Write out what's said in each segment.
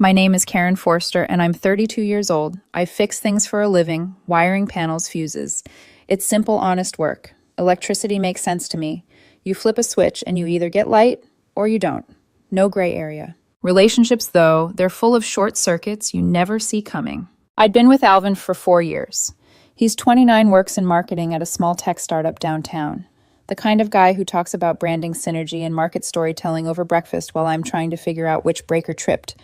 My name is Karen Forster, and I'm 32 years old. I fix things for a living, wiring panels, fuses. It's simple, honest work. Electricity makes sense to me. You flip a switch and you either get light or you don't. No gray area. Relationships, though, they're full of short circuits you never see coming. I'd been with Alvin for 4 years. He's 29, works in marketing at a small tech startup downtown. The kind of guy who talks about branding synergy and market storytelling over breakfast while I'm trying to figure out which breaker tripped.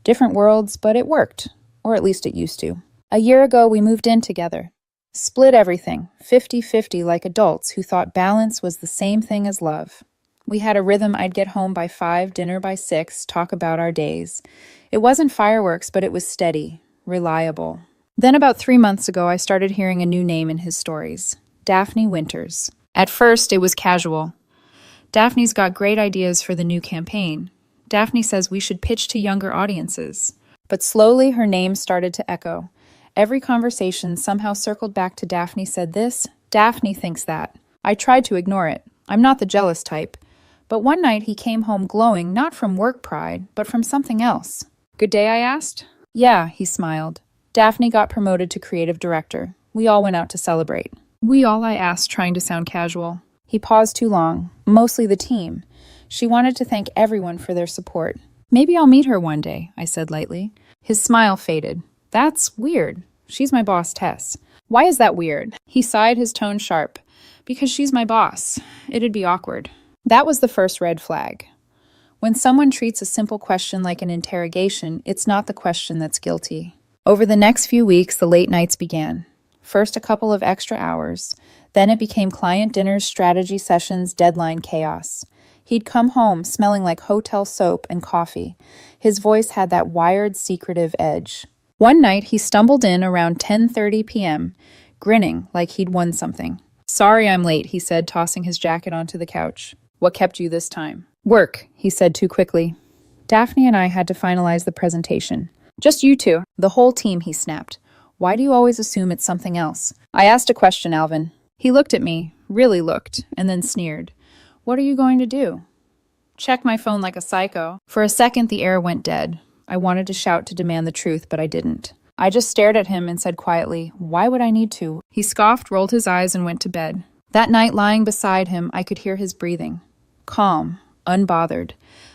Different worlds, but it worked. Or at least it used to. A year ago, we moved in together. Split everything, 50-50 like adults who thought balance was the same thing as love. We had a rhythm. I'd get home by 5, dinner by 6, talk about our days. It wasn't fireworks, but it was steady, reliable. Then about 3 months ago, I started hearing a new name in his stories. Daphne Winters. At first, it was casual. Daphne's got great ideas for the new campaign. Daphne says we should pitch to younger audiences. But slowly, her name started to echo. Every conversation somehow circled back to Daphne said this, Daphne thinks that. I tried to ignore it. I'm not the jealous type. But one night he came home glowing, not from work pride, but from something else. Good day, I asked. Yeah, he smiled. Daphne got promoted to creative director. We all went out to celebrate. We all, I asked, trying to sound casual. He paused too long. Mostly the team. She wanted to thank everyone for their support. Maybe I'll meet her one day, I said lightly. His smile faded. That's weird. She's my boss, Tess. Why is that weird? He sighed, his tone sharp. Because she's my boss. It'd be awkward. That was the first red flag. When someone treats a simple question like an interrogation, it's not the question that's guilty. Over the next few weeks, the late nights began. First a couple of extra hours. Then it became client dinners, strategy sessions, deadline chaos. He'd come home smelling like hotel soap and coffee. His voice had that wired, secretive edge. One night, he stumbled in around 10:30 p.m., grinning like he'd won something. Sorry I'm late, he said, tossing his jacket onto the couch. What kept you this time? Work, he said too quickly. Daphne and I had to finalize the presentation. Just you two. The whole team, he snapped. Why do you always assume it's something else? I asked a question, Alvin. He looked at me, really looked, and then sneered. What are you going to do? Check my phone like a psycho. For a second, the air went dead. I wanted to shout to demand the truth, but I didn't. I just stared at him and said quietly, why would I need to? He scoffed, rolled his eyes, and went to bed. That night, lying beside him, I could hear his breathing. Calm, unbothered,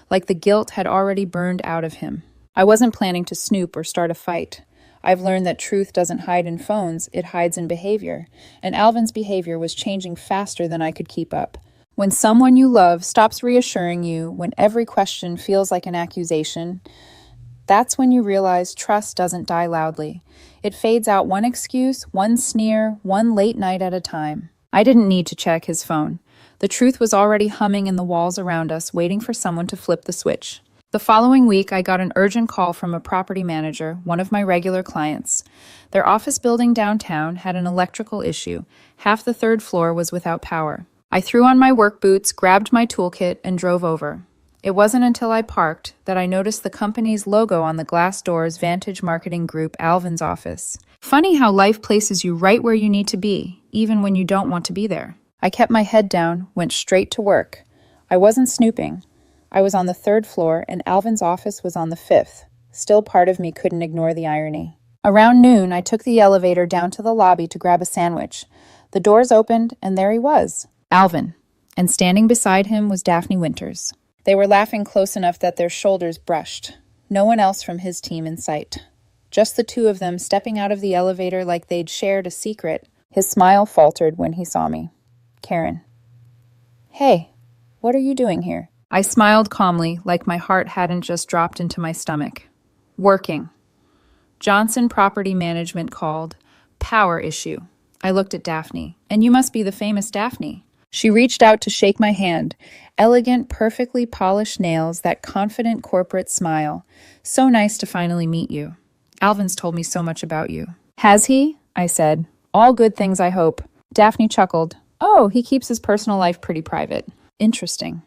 like the guilt had already burned out of him. I wasn't planning to snoop or start a fight. I've learned that truth doesn't hide in phones, it hides in behavior. And Alvin's behavior was changing faster than I could keep up. When someone you love stops reassuring you, when every question feels like an accusation, that's when you realize trust doesn't die loudly. It fades out one excuse, one sneer, one late night at a time. I didn't need to check his phone. The truth was already humming in the walls around us, waiting for someone to flip the switch. The following week, I got an urgent call from a property manager, one of my regular clients. Their office building downtown had an electrical issue. Half the third floor was without power. I threw on my work boots, grabbed my toolkit, and drove over. It wasn't until I parked that I noticed the company's logo on the glass doors Vantage Marketing Group, Alvin's office. Funny how life places you right where you need to be, even when you don't want to be there. I kept my head down, went straight to work. I wasn't snooping. I was on the 3rd floor, and Alvin's office was on the 5th. Still, part of me couldn't ignore the irony. Around noon, I took the elevator down to the lobby to grab a sandwich. The doors opened, and there he was, Alvin. And standing beside him was Daphne Winters. They were laughing close enough that their shoulders brushed. No one else from his team in sight. Just the two of them stepping out of the elevator like they'd shared a secret. His smile faltered when he saw me. Karen. Hey, what are you doing here? I smiled calmly, like my heart hadn't just dropped into my stomach. Working. Johnson Property Management called. Power issue. I looked at Daphne. And you must be the famous Daphne. She reached out to shake my hand. Elegant, perfectly polished nails, that confident corporate smile. So nice to finally meet you. Alvin's told me so much about you. Has he? I said. All good things, I hope. Daphne chuckled. Oh, he keeps his personal life pretty private. Interesting.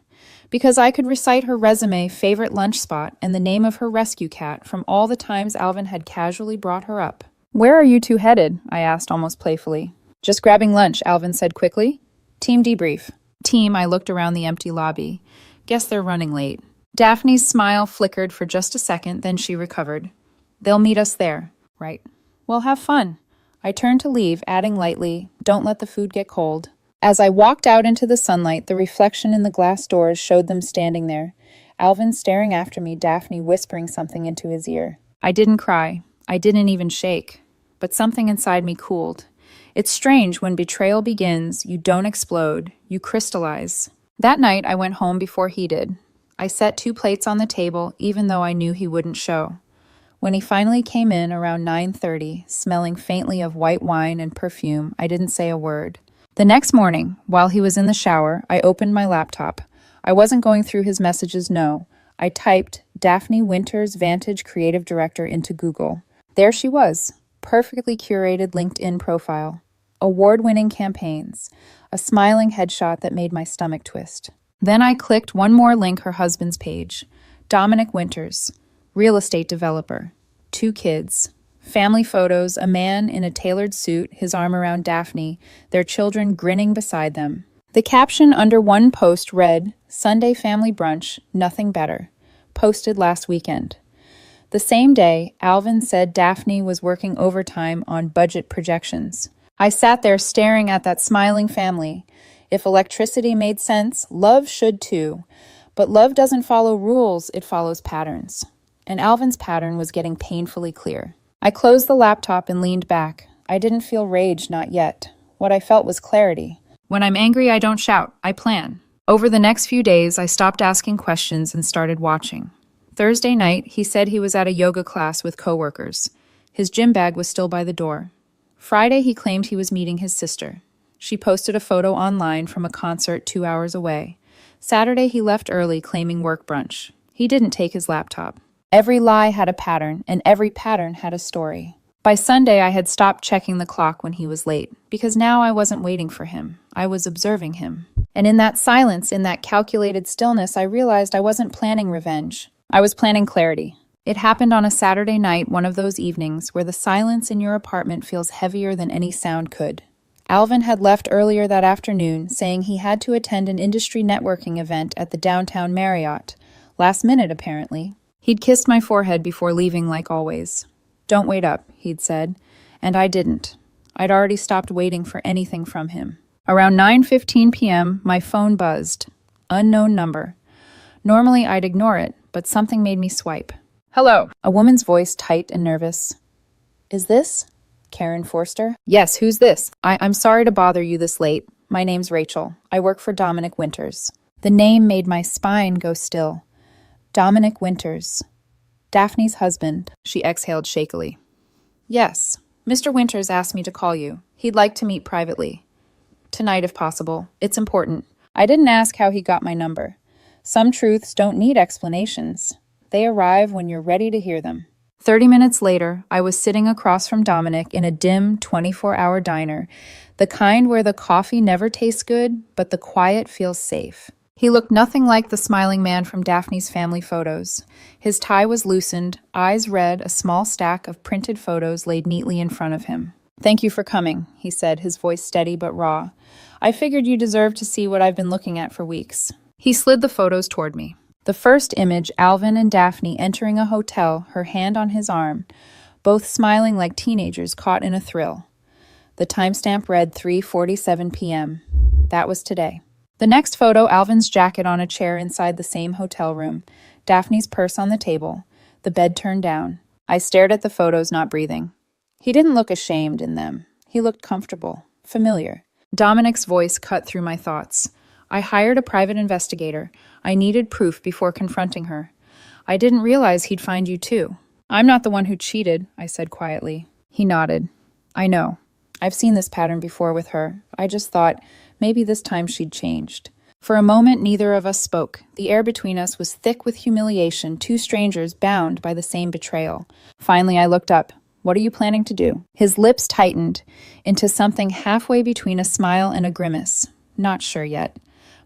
Because I could recite her resume, favorite lunch spot, and the name of her rescue cat from all the times Alvin had casually brought her up. Where are you two headed? I asked almost playfully. Just grabbing lunch, Alvin said quickly. Team debrief. Team, I looked around the empty lobby. Guess they're running late. Daphne's smile flickered for just a second, then she recovered. They'll meet us there, right? Well, have fun. I turned to leave, adding lightly, don't let the food get cold. As I walked out into the sunlight, the reflection in the glass doors showed them standing there. Alvin staring after me, Daphne whispering something into his ear. I didn't cry. I didn't even shake. But something inside me cooled. It's strange when betrayal begins, you don't explode, you crystallize. That night, I went home before he did. I set 2 plates on the table, even though I knew he wouldn't show. When he finally came in around 9:30, smelling faintly of white wine and perfume, I didn't say a word. The next morning, while he was in the shower, I opened my laptop. I wasn't going through his messages, no. I typed Daphne Winters, Vantage Creative Director into Google. There she was, perfectly curated LinkedIn profile. Award-winning campaigns, a smiling headshot that made my stomach twist. Then I clicked one more link, her husband's page. Dominic Winters, real estate developer, 2 kids, family photos, a man in a tailored suit, his arm around Daphne, their children grinning beside them. The caption under one post read, Sunday family brunch, nothing better, posted last weekend. The same day, Alvin said Daphne was working overtime on budget projections. I sat there staring at that smiling family. If electricity made sense, love should too. But love doesn't follow rules, it follows patterns. And Alvin's pattern was getting painfully clear. I closed the laptop and leaned back. I didn't feel rage, not yet. What I felt was clarity. When I'm angry, I don't shout, I plan. Over the next few days, I stopped asking questions and started watching. Thursday night, he said he was at a yoga class with coworkers. His gym bag was still by the door. Friday, he claimed he was meeting his sister. She posted a photo online from a concert 2 hours away. Saturday, he left early, claiming work brunch. He didn't take his laptop. Every lie had a pattern, and every pattern had a story. By Sunday, I had stopped checking the clock when he was late, because now I wasn't waiting for him. I was observing him. And in that silence, in that calculated stillness, I realized I wasn't planning revenge. I was planning clarity. It happened on a Saturday night, one of those evenings where the silence in your apartment feels heavier than any sound could. Alvin had left earlier that afternoon, saying he had to attend an industry networking event at the downtown Marriott. Last minute, apparently. He'd kissed my forehead before leaving, like always. Don't wait up, he'd said. And I didn't. I'd already stopped waiting for anything from him. Around 9:15 p.m., my phone buzzed. Unknown number. Normally, I'd ignore it, but something made me swipe. Hello. A woman's voice, tight and nervous. Is this Karen Forster? Yes, who's this? I'm sorry to bother you this late. My name's Rachel. I work for Dominic Winters. The name made my spine go still. Dominic Winters. Daphne's husband. She exhaled shakily. Yes. Mr. Winters asked me to call you. He'd like to meet privately. Tonight, if possible. It's important. I didn't ask how he got my number. Some truths don't need explanations. They arrive when you're ready to hear them. 30 minutes later, I was sitting across from Dominic in a dim 24-hour diner, the kind where the coffee never tastes good, but the quiet feels safe. He looked nothing like the smiling man from Daphne's family photos. His tie was loosened, eyes red, a small stack of printed photos laid neatly in front of him. Thank you for coming, he said, his voice steady but raw. I figured you deserved to see what I've been looking at for weeks. He slid the photos toward me. The first image, Alvin and Daphne entering a hotel, her hand on his arm, both smiling like teenagers caught in a thrill. The timestamp read 3:47 p.m. That was today. The next photo, Alvin's jacket on a chair inside the same hotel room, Daphne's purse on the table, the bed turned down. I stared at the photos, not breathing. He didn't look ashamed in them. He looked comfortable, familiar. Dominic's voice cut through my thoughts. I hired a private investigator. I needed proof before confronting her. I didn't realize he'd find you too. I'm not the one who cheated, I said quietly. He nodded. I know. I've seen this pattern before with her. I just thought maybe this time she'd changed. For a moment, neither of us spoke. The air between us was thick with humiliation, 2 strangers bound by the same betrayal. Finally, I looked up. What are you planning to do? His lips tightened into something halfway between a smile and a grimace. Not sure yet.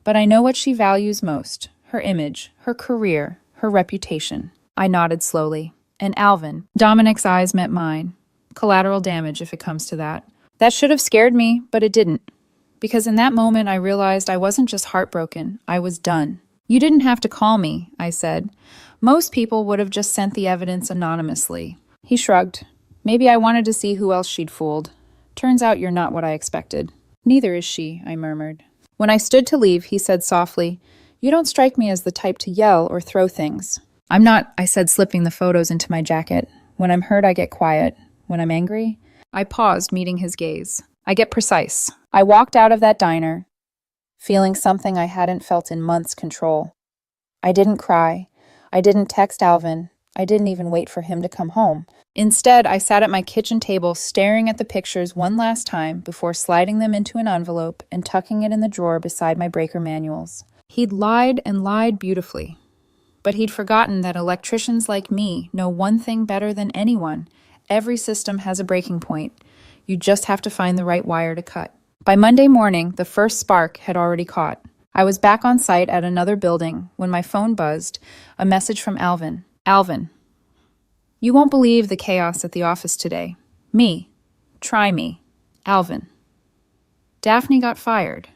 But I know what she values most. Her image, her career, her reputation. I nodded slowly. And Alvin. Dominic's eyes met mine. Collateral damage, if it comes to that. That should have scared me, but it didn't. Because in that moment, I realized I wasn't just heartbroken. I was done. You didn't have to call me, I said. Most people would have just sent the evidence anonymously. He shrugged. Maybe I wanted to see who else she'd fooled. Turns out you're not what I expected. Neither is she, I murmured. When I stood to leave, he said softly, You don't strike me as the type to yell or throw things. I'm not, I said, slipping the photos into my jacket. When I'm hurt, I get quiet. When I'm angry, I paused, meeting his gaze. I get precise. I walked out of that diner, feeling something I hadn't felt in months: control. I didn't cry. I didn't text Alvin. I didn't even wait for him to come home. Instead, I sat at my kitchen table staring at the pictures one last time before sliding them into an envelope and tucking it in the drawer beside my breaker manuals. He'd lied and lied beautifully. But he'd forgotten that electricians like me know one thing better than anyone. Every system has a breaking point. You just have to find the right wire to cut. By Monday morning, the first spark had already caught. I was back on site at another building when my phone buzzed, a message from Alvin. Alvin, you won't believe the chaos at the office today. Me. Try me. Alvin. Daphne got fired.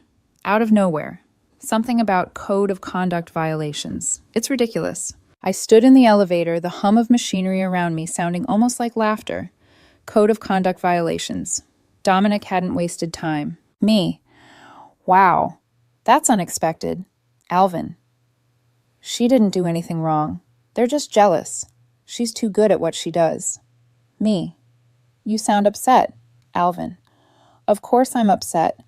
Out of nowhere. Something about code of conduct violations. It's ridiculous. I stood in the elevator, the hum of machinery around me sounding almost like laughter. Code of conduct violations. Dominic hadn't wasted time. Me. Wow. That's unexpected. Alvin. She didn't do anything wrong. They're just jealous. She's too good at what she does. Me. You sound upset. Alvin. Of course I'm upset.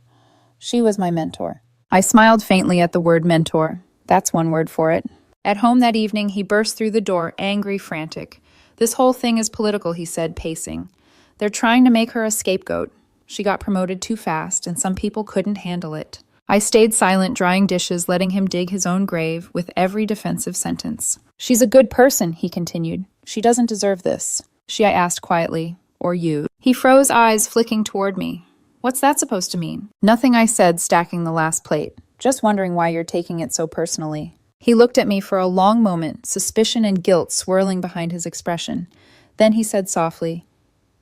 She was my mentor. I smiled faintly at the word mentor. That's one word for it. At home that evening, he burst through the door, angry, frantic. This whole thing is political, he said, pacing. They're trying to make her a scapegoat. She got promoted too fast, and some people couldn't handle it. I stayed silent, drying dishes, letting him dig his own grave with every defensive sentence. She's a good person, he continued. She doesn't deserve this. I asked quietly. Or you. He froze, eyes flicking toward me. What's that supposed to mean? Nothing, I said, stacking the last plate. Just wondering why you're taking it so personally. He looked at me for a long moment, suspicion and guilt swirling behind his expression. Then he said softly,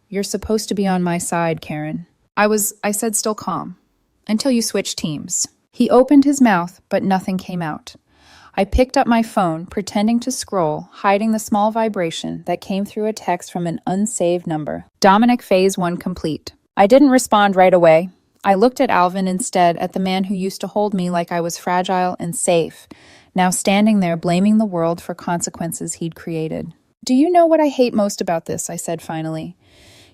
You're supposed to be on my side, Karen. I said, still calm. Until you switch teams. He opened his mouth, but nothing came out. I picked up my phone, pretending to scroll, hiding the small vibration that came through a text from an unsaved number. Dominic, phase 1 complete. I didn't respond right away. I looked at Alvin instead, at the man who used to hold me like I was fragile and safe, now standing there blaming the world for consequences he'd created. Do you know what I hate most about this? I said finally.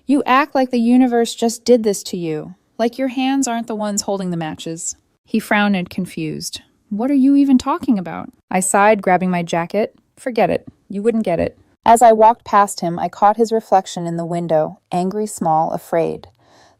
You act like the universe just did this to you. Like your hands aren't the ones holding the matches. He frowned, confused. What are you even talking about? I sighed, grabbing my jacket. Forget it. You wouldn't get it. As I walked past him, I caught his reflection in the window, angry, small, afraid.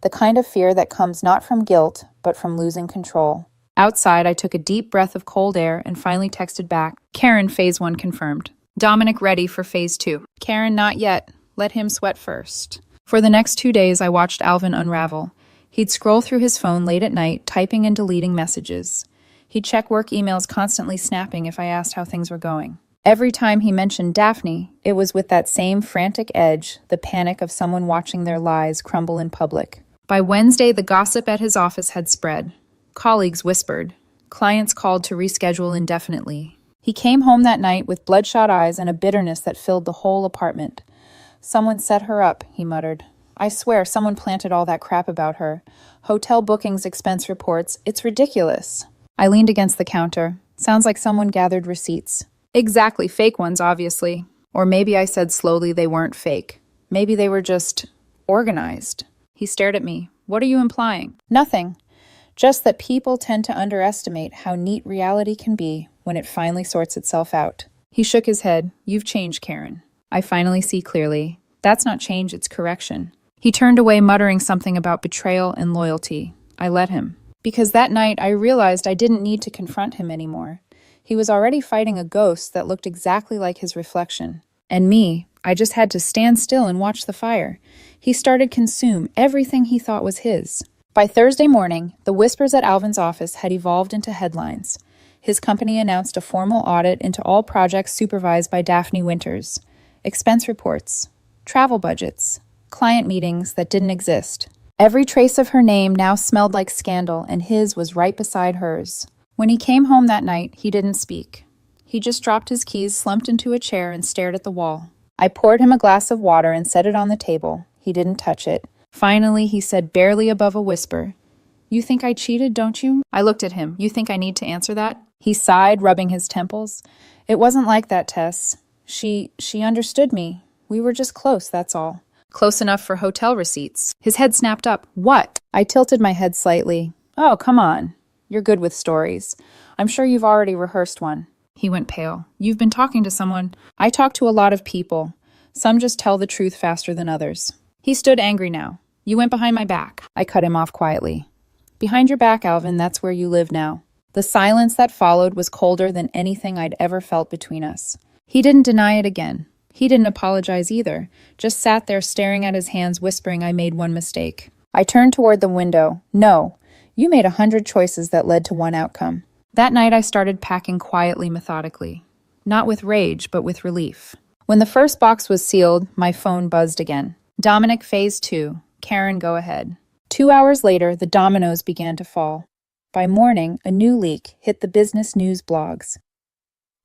The kind of fear that comes not from guilt, but from losing control. Outside, I took a deep breath of cold air and finally texted back. Karen, phase 1 confirmed. Dominic ready for phase 2. Karen, not yet. Let him sweat first. For the next 2 days, I watched Alvin unravel. He'd scroll through his phone late at night, typing and deleting messages. He'd check work emails, constantly snapping if I asked how things were going. Every time he mentioned Daphne, it was with that same frantic edge, the panic of someone watching their lies crumble in public. By Wednesday, the gossip at his office had spread. Colleagues whispered. Clients called to reschedule indefinitely. He came home that night with bloodshot eyes and a bitterness that filled the whole apartment. Someone set her up, he muttered. I swear someone planted all that crap about her. Hotel bookings, expense reports. It's ridiculous. I leaned against the counter. Sounds like someone gathered receipts. Exactly, fake ones, obviously. Or maybe I said slowly they weren't fake. Maybe they were just organized. He stared at me. What are you implying? Nothing. Just that people tend to underestimate how neat reality can be when it finally sorts itself out. He shook his head. You've changed, Karen. I finally see clearly. That's not change, it's correction. He turned away, muttering something about betrayal and loyalty. I let him. Because that night I realized I didn't need to confront him anymore. He was already fighting a ghost that looked exactly like his reflection. And me, I just had to stand still and watch the fire. He started to consume everything he thought was his. By Thursday morning, the whispers at Alvin's office had evolved into headlines. His company announced a formal audit into all projects supervised by Daphne Winters. Expense reports, travel budgets, client meetings that didn't exist. Every trace of her name now smelled like scandal, and his was right beside hers. When he came home that night, he didn't speak. He just dropped his keys, slumped into a chair, and stared at the wall. I poured him a glass of water and set it on the table. He didn't touch it. Finally, he said barely above a whisper, "You think I cheated, don't you?" I looked at him. "You think I need to answer that?" He sighed, rubbing his temples. "It wasn't like that, Tess. She understood me. We were just close, that's all." "Close enough for hotel receipts." His head snapped up. "What?" I tilted my head slightly. "Oh, come on. You're good with stories. I'm sure you've already rehearsed one." He went pale. "You've been talking to someone." "I talk to a lot of people. Some just tell the truth faster than others." He stood angry now. "You went behind my back." I cut him off quietly. "Behind your back, Alvin, that's where you live now." The silence that followed was colder than anything I'd ever felt between us. He didn't deny it again. He didn't apologize either, just sat there staring at his hands, whispering I made one mistake. I turned toward the window. "No, you made 100 choices that led to one outcome." That night I started packing quietly, methodically. Not with rage, but with relief. When the first box was sealed, my phone buzzed again. "Dominic, Phase 2. Karen, go ahead." 2 hours later, the dominoes began to fall. By morning, a new leak hit the business news blogs.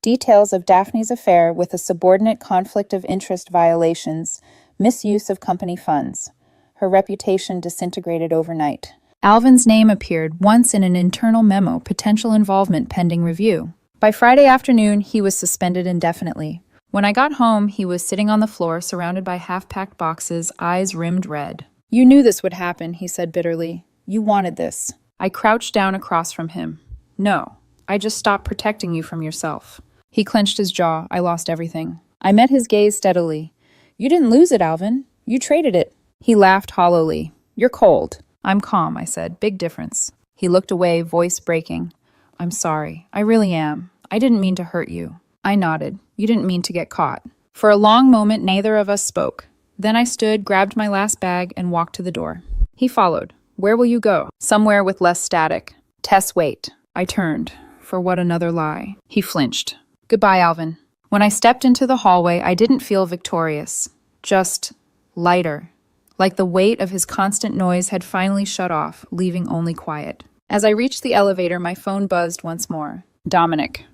Details of Daphne's affair with a subordinate, conflict of interest violations, misuse of company funds. Her reputation disintegrated overnight. Alvin's name appeared once in an internal memo, potential involvement pending review. By Friday afternoon, he was suspended indefinitely. When I got home, he was sitting on the floor, surrounded by half-packed boxes, eyes rimmed red. "You knew this would happen," he said bitterly. "You wanted this." I crouched down across from him. "No, I just stopped protecting you from yourself." He clenched his jaw. I lost everything. I met his gaze steadily. "You didn't lose it, Alvin. You traded it." He laughed hollowly. "You're cold." "I'm calm," I said. "Big difference." He looked away, voice breaking. "I'm sorry. I really am. I didn't mean to hurt you." I nodded. "You didn't mean to get caught." For a long moment, neither of us spoke. Then I stood, grabbed my last bag, and walked to the door. He followed. "Where will you go?" "Somewhere with less static." "Tess, wait." I turned. For what another lie. He flinched. "Goodbye, Alvin." When I stepped into the hallway, I didn't feel victorious. Just lighter. Like the weight of his constant noise had finally shut off, leaving only quiet. As I reached the elevator, my phone buzzed once more. "Dominic.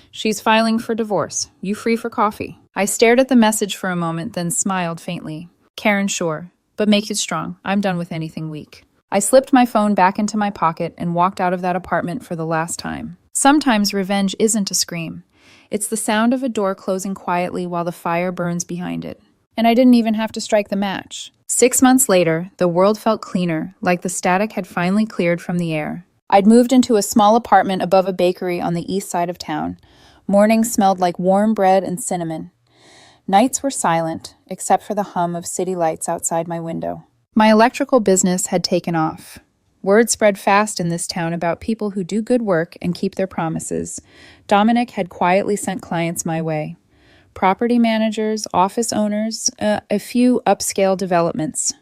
She's filing for divorce. You free for coffee?" I stared at the message for a moment, then smiled faintly. "Karen, sure. But make it strong. I'm done with anything weak." I slipped my phone back into my pocket and walked out of that apartment for the last time. Sometimes revenge isn't a scream. It's the sound of a door closing quietly while the fire burns behind it. And I didn't even have to strike the match. 6 months later, the world felt cleaner, like the static had finally cleared from the air. I'd moved into a small apartment above a bakery on the east side of town. Mornings smelled like warm bread and cinnamon. Nights were silent, except for the hum of city lights outside my window. My electrical business had taken off. Word spread fast in this town about people who do good work and keep their promises. Dominic had quietly sent clients my way. Property managers, office owners, a few upscale developments.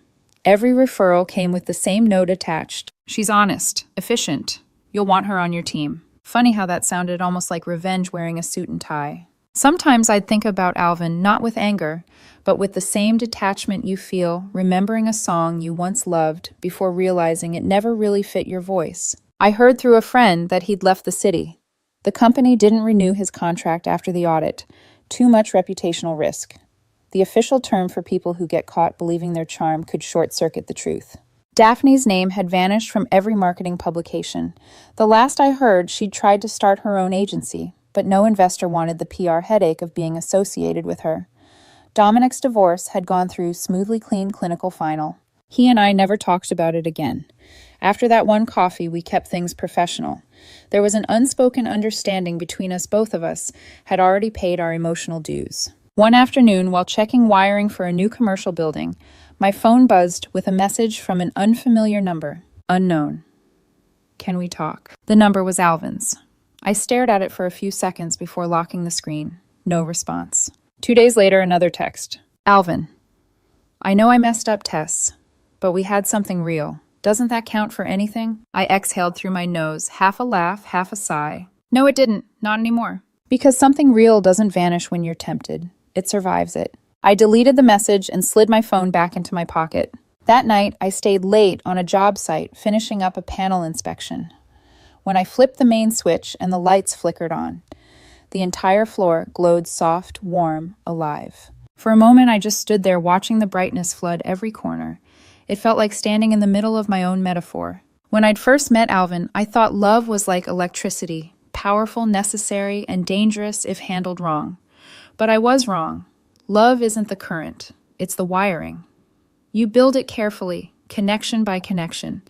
Every referral came with the same note attached. "She's honest, efficient. You'll want her on your team." Funny how that sounded almost like revenge wearing a suit and tie. Sometimes I'd think about Alvin, not with anger, but with the same detachment you feel remembering a song you once loved before realizing it never really fit your voice. I heard through a friend that he'd left the city. The company didn't renew his contract after the audit. Too much reputational risk. The official term for people who get caught believing their charm could short-circuit the truth. Daphne's name had vanished from every marketing publication. The last I heard, she'd tried to start her own agency, but no investor wanted the PR headache of being associated with her. Dominic's divorce had gone through smoothly clean clinical final. He and I never talked about it again. After that one coffee, we kept things professional. There was an unspoken understanding between us, both of us had already paid our emotional dues. One afternoon, while checking wiring for a new commercial building, my phone buzzed with a message from an unfamiliar number. Unknown. "Can we talk?" The number was Alvin's. I stared at it for a few seconds before locking the screen. No response. 2 days later, another text. "Alvin. I know I messed up, Tess, but we had something real. Doesn't that count for anything?" I exhaled through my nose, half a laugh, half a sigh. "No, it didn't. Not anymore." Because something real doesn't vanish when you're tempted. It survives it. I deleted the message and slid my phone back into my pocket. That night, I stayed late on a job site, finishing up a panel inspection. when I flipped the main switch and the lights flickered on. The entire floor glowed soft, warm, alive. For a moment, I just stood there watching the brightness flood every corner. It felt like standing in the middle of my own metaphor. When I'd first met Alvin, I thought love was like electricity, powerful, necessary, and dangerous if handled wrong. But I was wrong. Love isn't the current, it's the wiring. You build it carefully, connection by connection,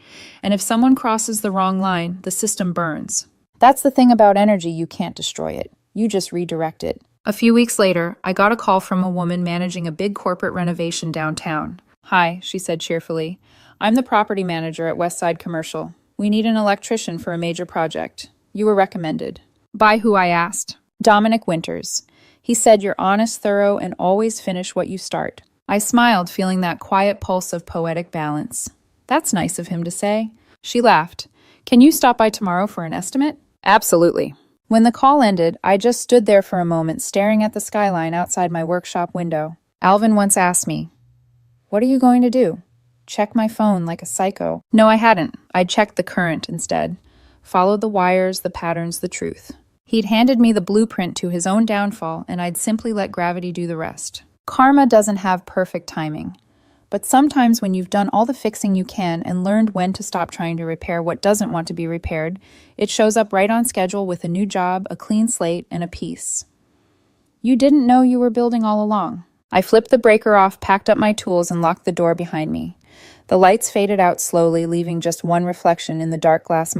and if someone crosses the wrong line, the system burns. That's the thing about energy, you can't destroy it. You just redirect it. A few weeks later, I got a call from a woman managing a big corporate renovation downtown. "Hi," she said cheerfully. "I'm the property manager at Westside Commercial. We need an electrician for a major project. You were recommended." "By who?" I asked. "Dominic Winters. He said you're honest, thorough, and always finish what you start." I smiled, feeling that quiet pulse of poetic balance. "That's nice of him to say." She laughed. "Can you stop by tomorrow for an estimate?" "Absolutely." When the call ended, I just stood there for a moment staring at the skyline outside my workshop window. Alvin once asked me, "What are you going to do? Check my phone like a psycho?" No, I hadn't. I'd checked the current instead. Followed the wires, the patterns, the truth. He'd handed me the blueprint to his own downfall, and I'd simply let gravity do the rest. Karma doesn't have perfect timing. But sometimes when you've done all the fixing you can and learned when to stop trying to repair what doesn't want to be repaired, it shows up right on schedule with a new job, a clean slate, and a peace you didn't know you were building all along. I flipped the breaker off, packed up my tools, and locked the door behind me. The lights faded out slowly, leaving just one reflection in the dark glass